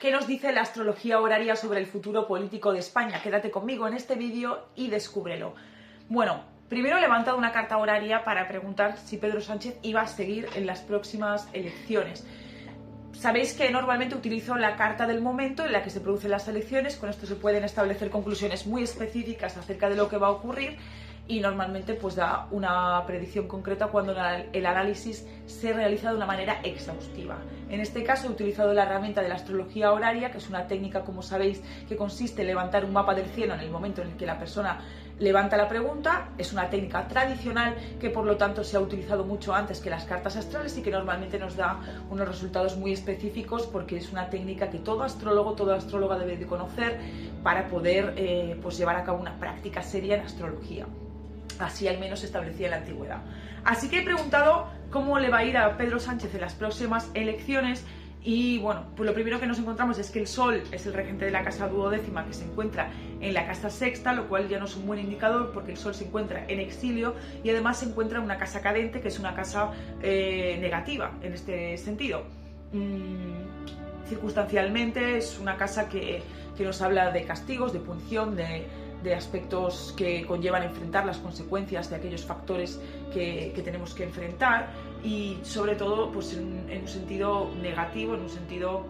¿Qué nos dice la astrología horaria sobre el futuro político de España? Quédate conmigo en este vídeo y descúbrelo. Bueno, primero he levantado una carta horaria para preguntar si Pedro Sánchez iba a seguir en las próximas elecciones. Sabéis que normalmente utilizo la carta del momento en la que se producen las elecciones. Con esto se pueden establecer conclusiones muy específicas acerca de lo que va a ocurrir y normalmente pues da una predicción concreta cuando el análisis se realiza de una manera exhaustiva. En este caso he utilizado la herramienta de la astrología horaria, que es una técnica, como sabéis, que consiste en levantar un mapa del cielo en el momento en el que la persona levanta la pregunta. Es una técnica tradicional que por lo tanto se ha utilizado mucho antes que las cartas astrales y que normalmente nos da unos resultados muy específicos, porque es una técnica que todo astrólogo, toda astróloga debe de conocer para poder pues llevar a cabo una práctica seria en astrología. Así al menos se establecía en la antigüedad. Así que he preguntado cómo le va a ir a Pedro Sánchez en las próximas elecciones. Y bueno, pues lo primero que nos encontramos es que el Sol es el regente de la casa duodécima, que se encuentra en la casa sexta, lo cual ya no es un buen indicador porque el Sol se encuentra en exilio y además se encuentra en una casa cadente, que es una casa negativa en este sentido. Circunstancialmente es una casa que nos habla de castigos, de punición, de aspectos que conllevan enfrentar las consecuencias de aquellos factores que tenemos que enfrentar, y sobre todo pues en un sentido negativo, en un sentido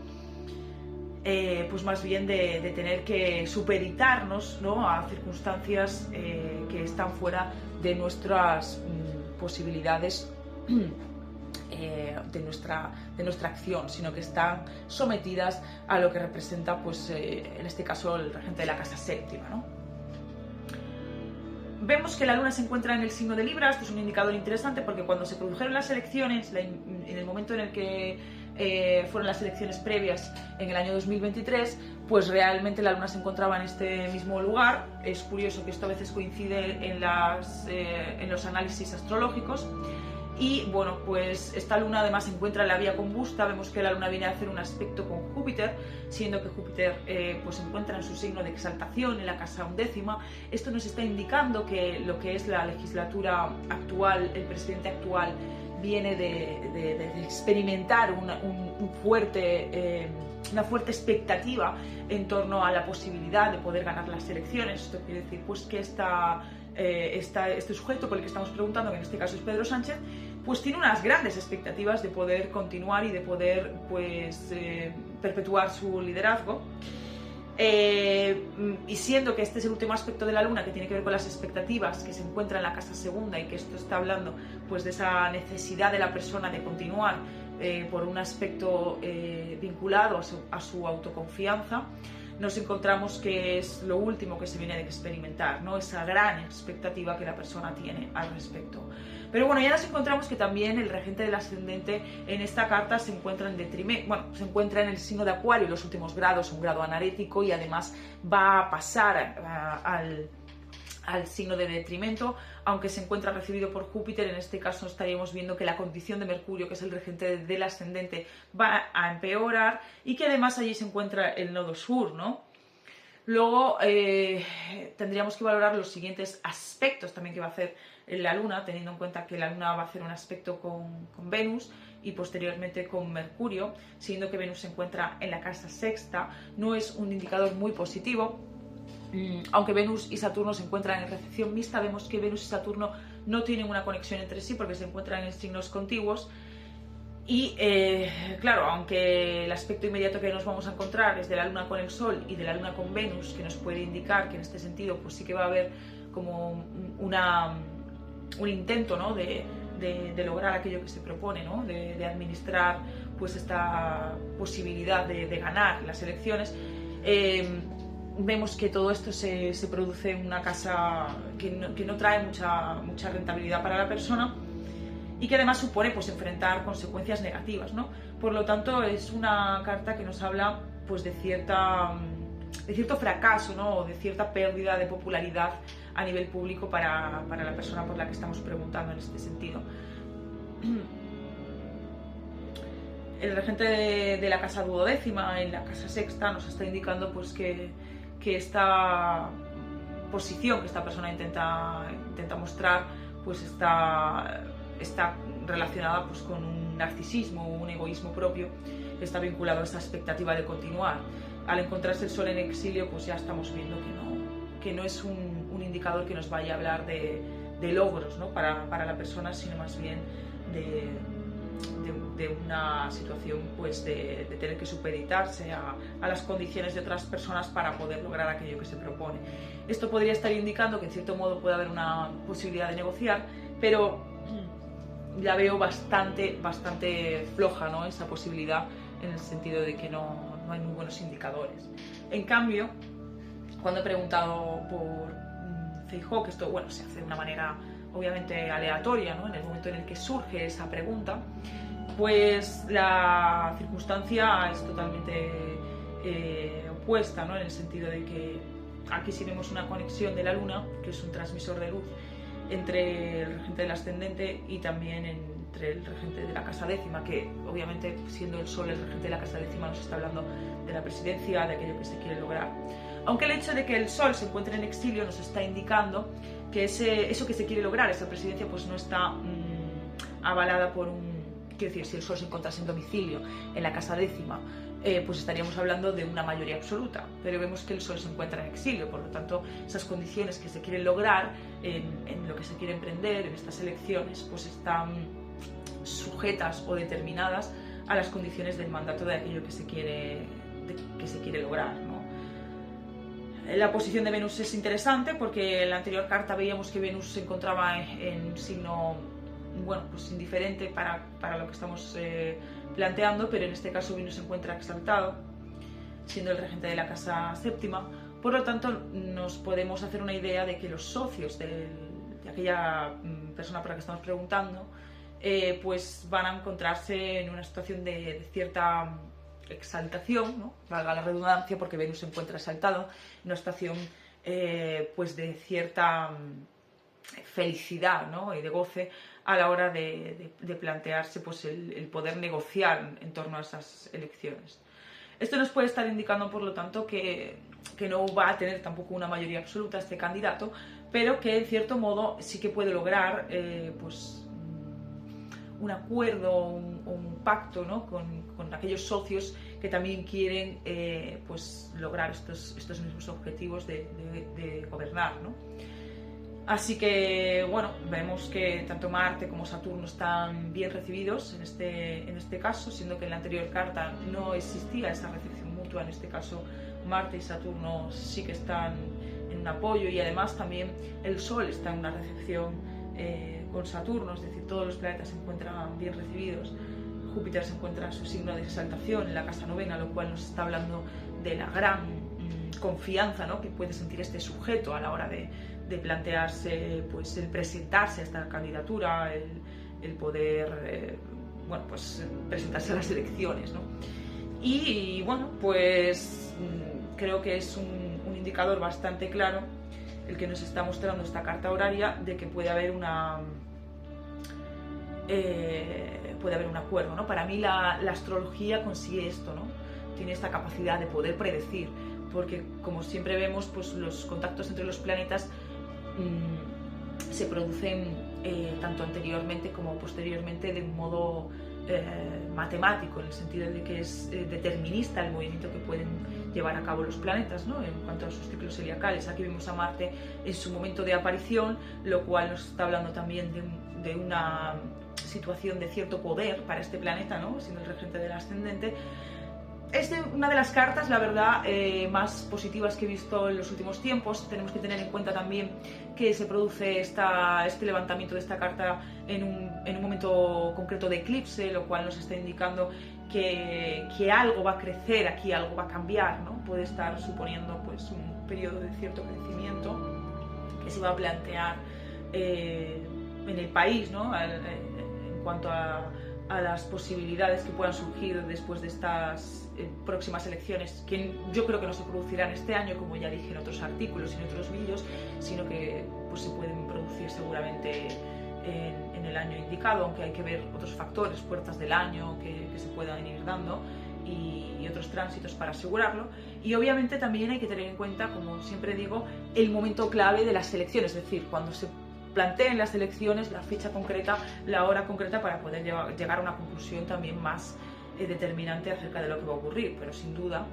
pues más bien de tener que supeditarnos, ¿no?, a circunstancias que están fuera de nuestras posibilidades de nuestra acción, sino que están sometidas a lo que representa pues en este caso el regente de la casa séptima, ¿no? Vemos que la luna se encuentra en el signo de Libra. Esto es un indicador interesante porque cuando se produjeron las elecciones, en el momento en el que fueron las elecciones previas en el año 2023, pues realmente la luna se encontraba en este mismo lugar. Es curioso que esto a veces coincide en los análisis astrológicos. Y bueno, pues esta luna además se encuentra en la vía combusta. Vemos que la luna viene a hacer un aspecto con Júpiter, siendo que Júpiter pues se encuentra en su signo de exaltación, en la casa undécima. Esto nos está indicando que lo que es la legislatura actual, el presidente actual, viene de experimentar una fuerte expectativa en torno a la posibilidad de poder ganar las elecciones. Esto quiere decir pues que este sujeto por el que estamos preguntando, que en este caso es Pedro Sánchez, pues tiene unas grandes expectativas de poder continuar y de poder pues perpetuar su liderazgo. Y siendo que este es el último aspecto de la luna que tiene que ver con las expectativas, que se encuentra en la casa segunda, y que esto está hablando pues de esa necesidad de la persona de continuar por un aspecto vinculado a su autoconfianza, nos encontramos que es lo último que se viene de experimentar, ¿no?, esa gran expectativa que la persona tiene al respecto. Pero bueno, ya nos encontramos que también el regente del ascendente en esta carta se encuentra en detrimento, bueno, se encuentra en el signo de Acuario, los últimos grados, un grado anarético, y además va a pasar al signo de detrimento, aunque se encuentra recibido por Júpiter. En este caso estaríamos viendo que la condición de Mercurio, que es el regente del ascendente, va a empeorar, y que además allí se encuentra el nodo sur, ¿no? Luego tendríamos que valorar los siguientes aspectos también que va a hacer la luna, teniendo en cuenta que la luna va a hacer un aspecto con Venus y posteriormente con Mercurio, siendo que Venus se encuentra en la casa sexta. No es un indicador muy positivo. Aunque Venus y Saturno se encuentran en recepción mixta, vemos que Venus y Saturno no tienen una conexión entre sí porque se encuentran en signos contiguos. Y claro, aunque el aspecto inmediato que nos vamos a encontrar es de la luna con el Sol y de la luna con Venus, que nos puede indicar que en este sentido pues sí que va a haber como un intento, ¿no?, de lograr aquello que se propone, ¿no?, de administrar pues esta posibilidad de ganar las elecciones. Vemos que todo esto se produce en una casa que no trae mucha rentabilidad para la persona, y que además supone pues enfrentar consecuencias negativas, ¿no? Por lo tanto es una carta que nos habla pues de cierto fracaso, ¿no?, o de cierta pérdida de popularidad a nivel público para la persona por la que estamos preguntando en este sentido. El regente de la casa duodécima en la casa sexta nos está indicando pues que esta posición que esta persona intenta mostrar pues está relacionada pues con un narcisismo, un egoísmo propio, está vinculado a esa expectativa de continuar. Al encontrarse el Sol en exilio, pues ya estamos viendo que no es un indicador que nos vaya a hablar de logros, ¿no? para la persona, sino más bien de una situación pues de tener que supeditarse a las condiciones de otras personas para poder lograr aquello que se propone. Esto podría estar indicando que en cierto modo puede haber una posibilidad de negociar, pero la veo bastante floja, ¿no? Esa posibilidad, en el sentido de que no hay muy buenos indicadores. En cambio, cuando he preguntado por Feijóo, que esto se hace de una manera obviamente aleatoria, ¿no? En el momento en el que surge esa pregunta, pues la circunstancia es totalmente opuesta, ¿no? En el sentido de que aquí sí vemos una conexión de la Luna, que es un transmisor de luz, entre el regente del ascendente y también entre el regente de la casa décima, que obviamente, siendo el Sol el regente de la casa décima, nos está hablando de la presidencia, de aquello que se quiere lograr. Aunque el hecho de que el Sol se encuentre en exilio nos está indicando que eso que se quiere lograr, esa presidencia, pues no está avalada por quiero decir, si el Sol se encontrase en domicilio en la casa décima, pues estaríamos hablando de una mayoría absoluta, pero vemos que el Sol se encuentra en exilio, por lo tanto esas condiciones que se quieren lograr en lo que se quiere emprender, en estas elecciones, pues están sujetas o determinadas a las condiciones del mandato de aquello que se quiere lograr, ¿no? La posición de Venus es interesante porque en la anterior carta veíamos que Venus se encontraba en un signo pues indiferente para lo que estamos planteando, pero en este caso Venus se encuentra exaltado, siendo el regente de la casa séptima. Por lo tanto, nos podemos hacer una idea de que los socios de aquella persona por la que estamos preguntando pues van a encontrarse en una situación de cierta exaltación, ¿no? Valga la redundancia, porque Venus se encuentra exaltado, en una situación pues de cierta felicidad, ¿no? Y de goce a la hora de plantearse pues el poder negociar en torno a esas elecciones. Esto nos puede estar indicando, por lo tanto, que no va a tener tampoco una mayoría absoluta este candidato, pero que en cierto modo sí que puede lograr pues un acuerdo o un pacto, ¿no? con aquellos socios que también quieren pues lograr estos mismos objetivos de gobernar, ¿no? Así que, vemos que tanto Marte como Saturno están bien recibidos en este caso, siendo que en la anterior carta no existía esa recepción mutua. En este caso, Marte y Saturno sí que están en un apoyo, y además también el Sol está en una recepción con Saturno, es decir, todos los planetas se encuentran bien recibidos. Júpiter se encuentra en su signo de exaltación, en la casa novena, lo cual nos está hablando de la gran confianza, ¿no? que puede sentir este sujeto a la hora de plantearse, pues el presentarse a esta candidatura, el poder pues presentarse a las elecciones, ¿no? Y pues creo que es un indicador bastante claro el que nos está mostrando esta carta horaria de que puede haber un acuerdo, ¿no? Para mí la astrología consigue esto, ¿no? Tiene esta capacidad de poder predecir, porque como siempre vemos, pues los contactos entre los planetas se producen tanto anteriormente como posteriormente de un modo matemático, en el sentido de que es determinista el movimiento que pueden llevar a cabo los planetas, ¿no? En cuanto a sus ciclos zodiacales. Aquí vemos a Marte en su momento de aparición, lo cual nos está hablando también de una situación de cierto poder para este planeta, ¿no? Siendo el regente del ascendente. Es una de las cartas, la verdad, más positivas que he visto en los últimos tiempos. Tenemos que tener en cuenta también que se produce este levantamiento de esta carta en un momento concreto de eclipse, lo cual nos está indicando que algo va a crecer aquí, algo va a cambiar, ¿no? Puede estar suponiendo pues un periodo de cierto crecimiento que se va a plantear en el país, ¿no? En cuanto a las posibilidades que puedan surgir después de estas próximas elecciones, que yo creo que no se producirán este año, como ya dije en otros artículos y en otros vídeos, sino que pues, se pueden producir seguramente en el año indicado, aunque hay que ver otros factores, puertas del año que se puedan ir dando y otros tránsitos para asegurarlo. Y obviamente también hay que tener en cuenta, como siempre digo, el momento clave de las elecciones, es decir, cuando se planteen las elecciones, la fecha concreta, la hora concreta, para poder llegar a una conclusión también más determinante acerca de lo que va a ocurrir, pero sin duda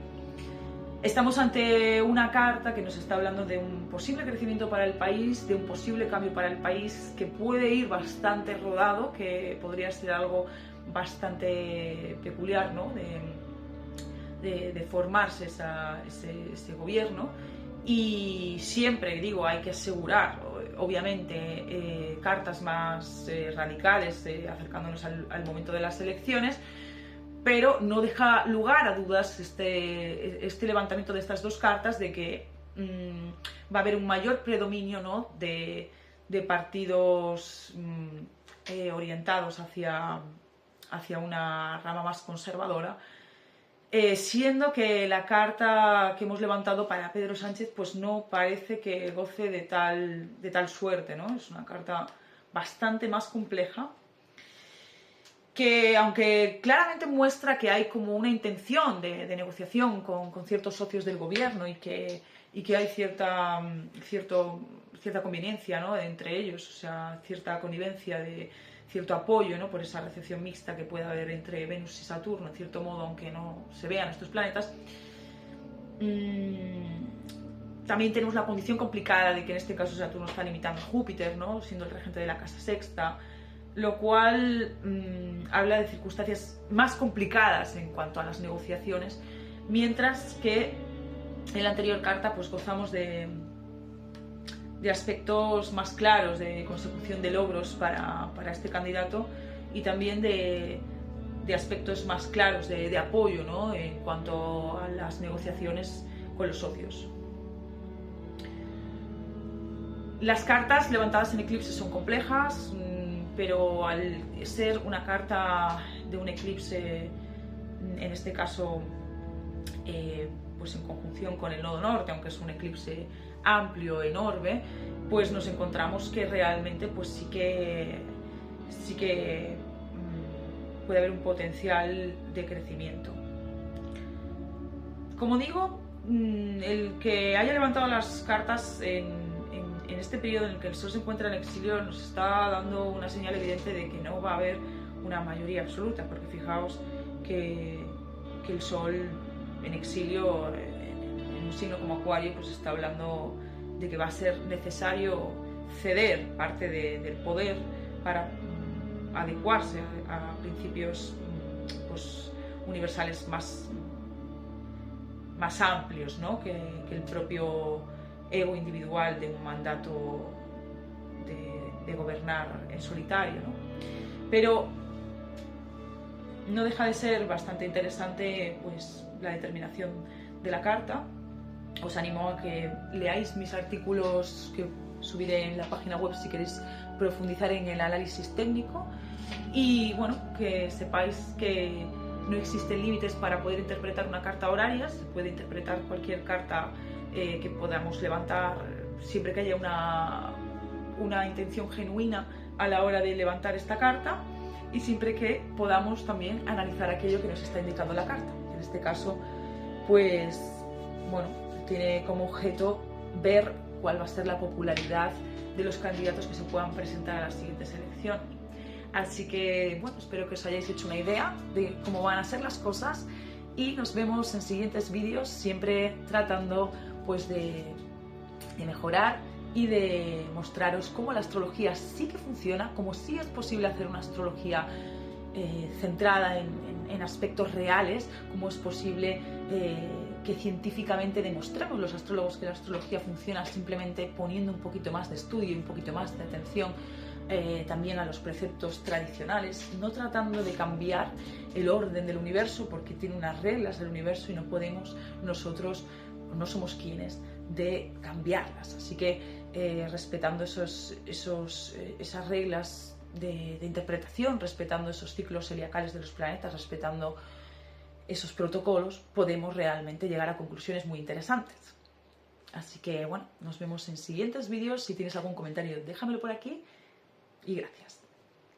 estamos ante una carta que nos está hablando de un posible crecimiento para el país, de un posible cambio para el país que puede ir bastante rodado, que podría ser algo bastante peculiar, ¿no? de formarse ese gobierno. Y siempre, digo, hay que asegurar, obviamente, cartas más radicales, acercándonos al momento de las elecciones, pero no deja lugar a dudas este levantamiento de estas dos cartas de que va a haber un mayor predominio, ¿no?, de partidos orientados hacia una rama más conservadora, siendo que la carta que hemos levantado para Pedro Sánchez pues no parece que goce de tal suerte, ¿no? Es una carta bastante más compleja, que aunque claramente muestra que hay como una intención de negociación con ciertos socios del gobierno y que hay cierta conveniencia, ¿no?, entre ellos, o sea, cierta connivencia, de cierto apoyo, ¿no?, por esa recepción mixta que puede haber entre Venus y Saturno, en cierto modo, aunque no se vean estos planetas. También tenemos la condición complicada de que en este caso Saturno está limitando a Júpiter, ¿no?, siendo el regente de la casa sexta, lo cual habla de circunstancias más complicadas en cuanto a las negociaciones, mientras que en la anterior carta pues gozamos de aspectos más claros de consecución de logros para este candidato, y también de aspectos más claros de apoyo, ¿no?, en cuanto a las negociaciones con los socios. Las cartas levantadas en eclipse son complejas, pero al ser una carta de un eclipse, en este caso pues en conjunción con el nodo norte, aunque es un eclipse amplio, enorme, pues nos encontramos que realmente pues sí que puede haber un potencial de crecimiento. Como digo, el que haya levantado las cartas en este periodo en el que el Sol se encuentra en exilio nos está dando una señal evidente de que no va a haber una mayoría absoluta, porque fijaos que el Sol en exilio en un signo como Acuario pues está hablando de que va a ser necesario ceder parte del poder para adecuarse a principios pues universales más amplios, ¿no?, que el propio ego individual de un mandato de gobernar en solitario, ¿no? Pero no deja de ser bastante interesante pues la determinación de la carta. Os animo a que leáis mis artículos que subiré en la página web si queréis profundizar en el análisis técnico, y bueno, que sepáis que no existen límites para poder interpretar una carta horaria. Se puede interpretar cualquier carta que podamos levantar, siempre que haya una intención genuina a la hora de levantar esta carta, y siempre que podamos también analizar aquello que nos está indicando la carta. En este caso, pues bueno, tiene como objeto ver cuál va a ser la popularidad de los candidatos que se puedan presentar a las siguientes elecciones. Así que bueno, espero que os hayáis hecho una idea de cómo van a ser las cosas, y nos vemos en siguientes vídeos, siempre tratando pues de mejorar y de mostraros cómo la astrología sí que funciona, cómo sí es posible hacer una astrología centrada en aspectos reales, cómo es posible que científicamente demostremos los astrólogos que la astrología funciona simplemente poniendo un poquito más de estudio y un poquito más de atención también a los preceptos tradicionales, no tratando de cambiar el orden del universo, porque tiene unas reglas del universo y no podemos nosotros, no somos quienes de cambiarlas. Así que respetando esas reglas de interpretación, respetando esos ciclos zodiacales de los planetas, respetando esos protocolos, podemos realmente llegar a conclusiones muy interesantes. Así que bueno, nos vemos en siguientes vídeos. Si tienes algún comentario, déjamelo por aquí, y gracias.